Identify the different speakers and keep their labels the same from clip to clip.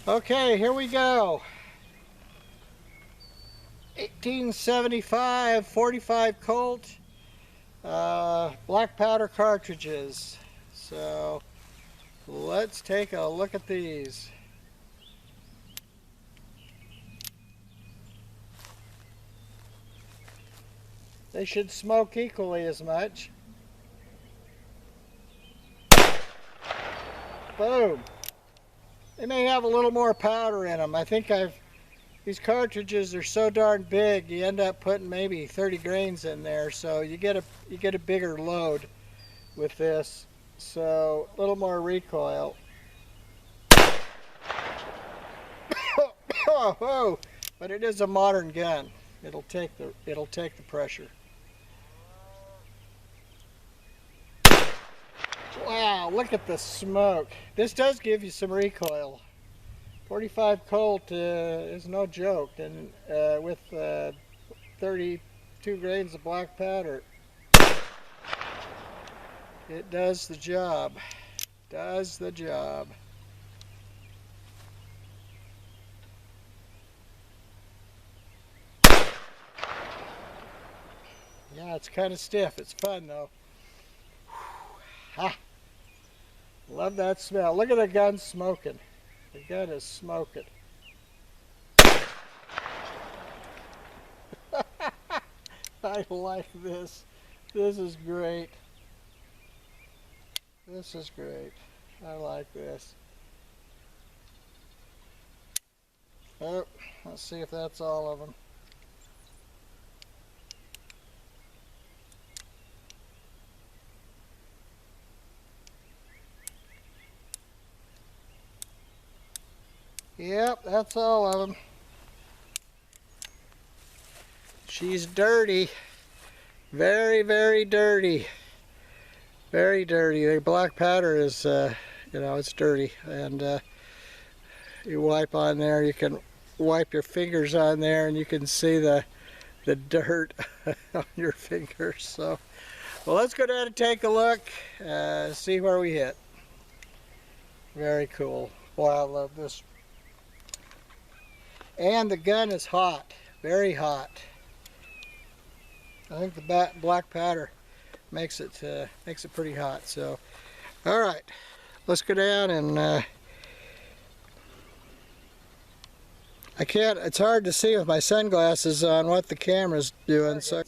Speaker 1: Okay, here we go. 1875 45 Colt black powder cartridges. So let's take a look at these. They should smoke equally as much. Boom. They may have a little more powder in them. I think these cartridges are so darn big, you end up putting maybe 30 grains in there, so you get a bigger load with this. So a little more recoil. Oh, but it is a modern gun. It'll take the pressure. Wow, look at the smoke. This does give you some recoil. 45 Colt is no joke, and with 32 grains of black powder, it does the job. Does the job. Yeah, it's kind of stiff. It's fun though. Ha! Love that smell. Look at the gun smoking. The gun is smoking. I like this. This is great. This is great. I like this. Oh, let's see if that's all of them. Yep, that's all of them. She's dirty. Very, very dirty. Very dirty. The black powder is, it's dirty. And you wipe on there, you can wipe your fingers on there and you can see the dirt on your fingers. So, well, let's go down and take a look, see where we hit. Very cool. Boy, I love this. And the gun is hot, very hot. I think the black powder makes it pretty hot. So, all right, let's go down and I can't. It's hard to see with my sunglasses on what the camera's doing. So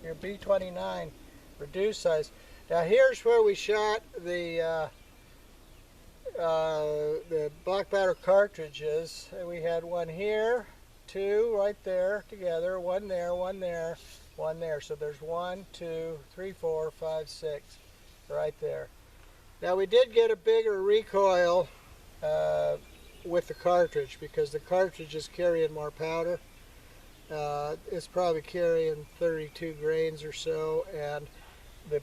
Speaker 1: your B29 reduced size. Now here's where we shot the black powder cartridges. We had one here, two right there together, one there, one there, one there. So there's 1, 2, 3, 4, 5, 6 right there. Now we did get a bigger recoil with the cartridge because the cartridge is carrying more powder. It's probably carrying 32 grains or so, and the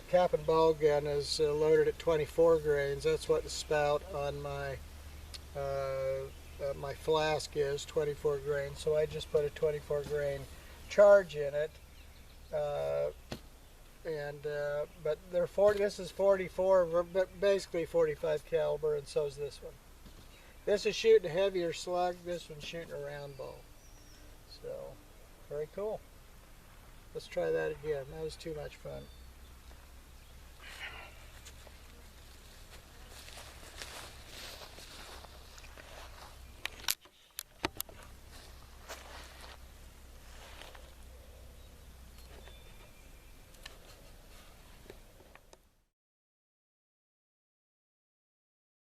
Speaker 1: cap and ball gun is loaded at 24 grains. That's what the spout on my my flask is, 24 grains. So I just put a 24 grain charge in it, but they're 40. This is 44, but basically 45 caliber, and so is this one. This is shooting a heavier slug. This one's shooting a round bow. So very cool. Let's try that again. That was too much fun.